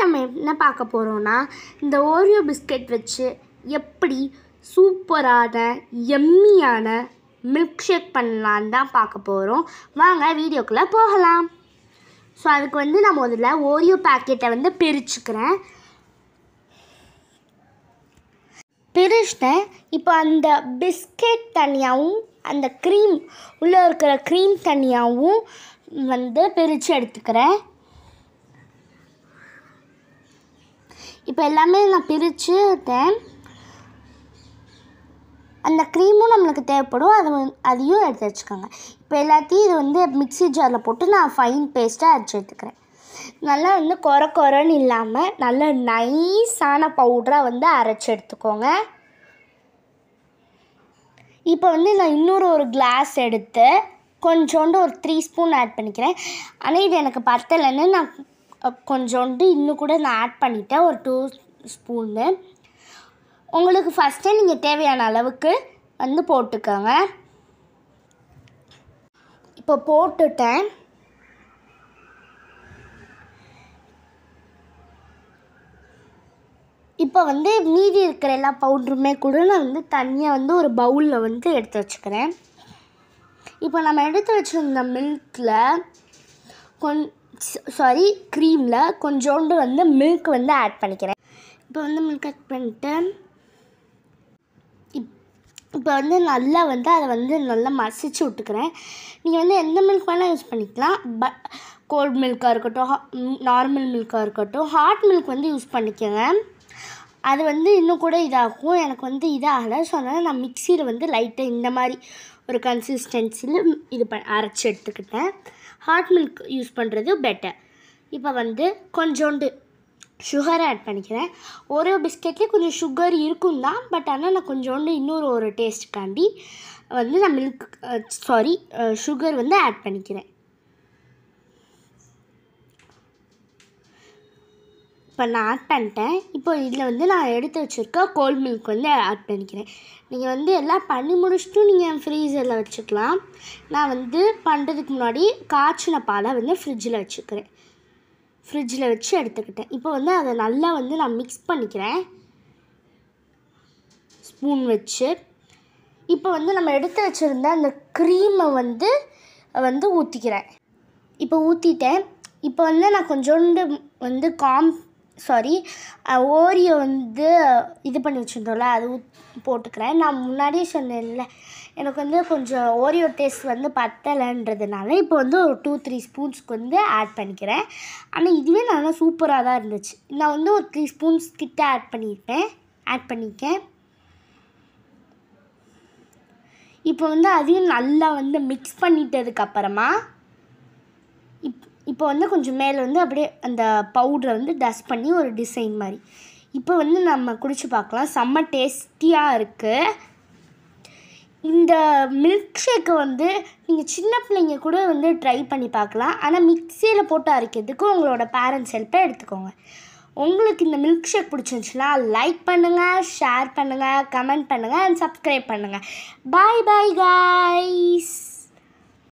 நம்ம என்ன பார்க்க போகிறோம்னா, இந்த ஓரியோ பிஸ்கெட் வச்சு எப்படி சூப்பரான எம்மியான மில்க் ஷேக் பண்ணலான்னு தான் பார்க்க போகிறோம். வாங்க வீடியோக்குள்ளே போகலாம். ஸோ அதுக்கு நான் முதல்ல ஓரியோ பேக்கெட்டை பிரிச்சுக்கிறேன். பிரிச்சிட்டேன். இப்போ அந்த பிஸ்கெட் தனியாகவும் அந்த க்ரீம் உள்ளே இருக்கிற க்ரீம் தனியாகவும் பிரித்து எடுத்துக்கிறேன். இப்போ எல்லாமே நான் பிரிச்சுட்டேன். அந்த க்ரீமும் நம்மளுக்கு தேவைப்படும், அதையும் எடுத்து வச்சுக்கோங்க. இப்போ எல்லாத்தையும் இது மிக்ஸி ஜாரில் போட்டு நான் ஃபைன் பேஸ்ட்டாக அரைச்சி எடுத்துக்கிறேன். நல்லா கொரன்னு இல்லாமல் நல்ல நைஸான பவுடராக அரைச்சி எடுத்துக்கோங்க. இப்போ நான் இன்னொரு கிளாஸ் எடுத்து கொஞ்சோண்டு ஒரு 3 ஸ்பூன் ஆட் பண்ணிக்கிறேன். ஆனால் இது எனக்கு பத்தலைன்னு நான் கொஞ்சோண்டு இன்னும் கூட நான் ஆட் பண்ணிட்டேன், ஒரு 2 ஸ்பூன்னு. உங்களுக்கு ஃபஸ்ட்டே நீங்கள் தேவையான அளவுக்கு போட்டுக்கோங்க. இப்போ போட்டுட்டேன். இப்போ மீதி இருக்கிற எல்லா பவுடருமே கூட நான் தனியாக ஒரு பவுலில் எடுத்து வச்சுக்கிறேன். இப்போ நம்ம எடுத்து வச்சுருந்த மில்கில் க்ரீமில் கொஞ்சோண்டு மில்க் ஆட் பண்ணிக்கிறேன். இப்போ மில்க் ஆட் பண்ணிட்டு இப்போ நல்லா அதை நல்லா மசிச்சு விட்டுக்கிறேன். நீங்கள் எந்த மில்க் வேணால் யூஸ் பண்ணிக்கலாம். கோல்ட் மில்காக இருக்கட்டும், நார்மல் மில்காக இருக்கட்டும், ஹாட் மில்க் யூஸ் பண்ணிக்கோங்க. அது இன்னும் கூட இதாகும். எனக்கு இதாகலை. ஸோ அதனால் நான் மிக்சியில் லைட்டாக இந்த மாதிரி ஒரு கன்சிஸ்டன்சியில் அரைச்சி எடுத்துக்கிட்டேன். ஹாட் மில்க் யூஸ் பண்ணுறது பெட்டர். இப்போ கொஞ்சோண்டு சுகர் ஆட் பண்ணிக்கிறேன். ஓரியோ பிஸ்கெட்லேயே கொஞ்சம் சுகர் இருக்கும் தான், பட் ஆனால் நான் கொஞ்சோண்டு ஒரு டேஸ்ட்டுக்காண்டி நான் சுகர் ஆட் பண்ணிக்கிறேன். இப்போ நான் ஆட் பண்ணிட்டேன். இப்போ இதில் நான் எடுத்து வச்சுருக்க கோல்ட் மில்க் ஆட் பண்ணிக்கிறேன். நீங்கள் எல்லாம் பண்ணி முடிச்சுட்டு நீங்கள் ஃப்ரீசரில் வச்சுக்கலாம். நான் பண்ணுறதுக்கு முன்னாடி காய்ச்சின பாலை ஃப்ரிட்ஜில் வச்சுக்கிறேன். ஃப்ரிட்ஜில் வச்சு எடுத்துக்கிட்டேன். இப்போ அதை நல்லா நான் மிக்ஸ் பண்ணிக்கிறேன் ஸ்பூன் வச்சு. இப்போ நம்ம எடுத்து வச்சுருந்த அந்த க்ரீமை ஊற்றிக்கிறேன். இப்போ ஊற்றிட்டேன். இப்போ நான் கொஞ்சோண்டு ஓரியோ இது பண்ணி வச்சுருந்தோம்ல, அது போட்டுக்கிறேன். நான் முன்னாடியே சொன்னேன்ல, எனக்கு கொஞ்சம் ஓரியோ டேஸ்ட் பத்தலைன்றதுனால இப்போ ஒரு 2-3 ஸ்பூன்ஸ்க்கு ஆட் பண்ணிக்கிறேன். ஆனால் இதுவே நல்லா சூப்பராக தான் இருந்துச்சு. நான் ஒரு 3 ஸ்பூன்ஸ் கிட்ட ஆட் பண்ணியிருக்கேன். இப்போ அதையும் நல்லா மிக்ஸ் பண்ணிட்டதுக்கப்புறமா இப்போ கொஞ்சம் மேலே அப்படியே அந்த பவுடரை டஸ்ட் பண்ணி ஒரு டிசைன் மாதிரி. இப்போ நம்ம குடிச்சு பார்க்கலாம். செம்ம டேஸ்டியாக இருக்குது. இந்த மில்க் ஷேக்கை நீங்கள் சின்ன பிள்ளைங்க கூட ட்ரை பண்ணி பார்க்கலாம். ஆனால் மிக்சியில் போட்டு அரைக்கிறதுக்கு உங்களோட பேரண்ட்ஸ் ஹெல்ப்பை எடுத்துக்கோங்க. உங்களுக்கு இந்த மில்க் ஷேக் பிடிச்சிருந்துச்சுன்னா லைக் பண்ணுங்கள், ஷேர் பண்ணுங்கள், கமெண்ட் பண்ணுங்கள் அண்ட் சப்ஸ்கிரைப் பண்ணுங்கள். பாய் பாய் காய்ஸ்.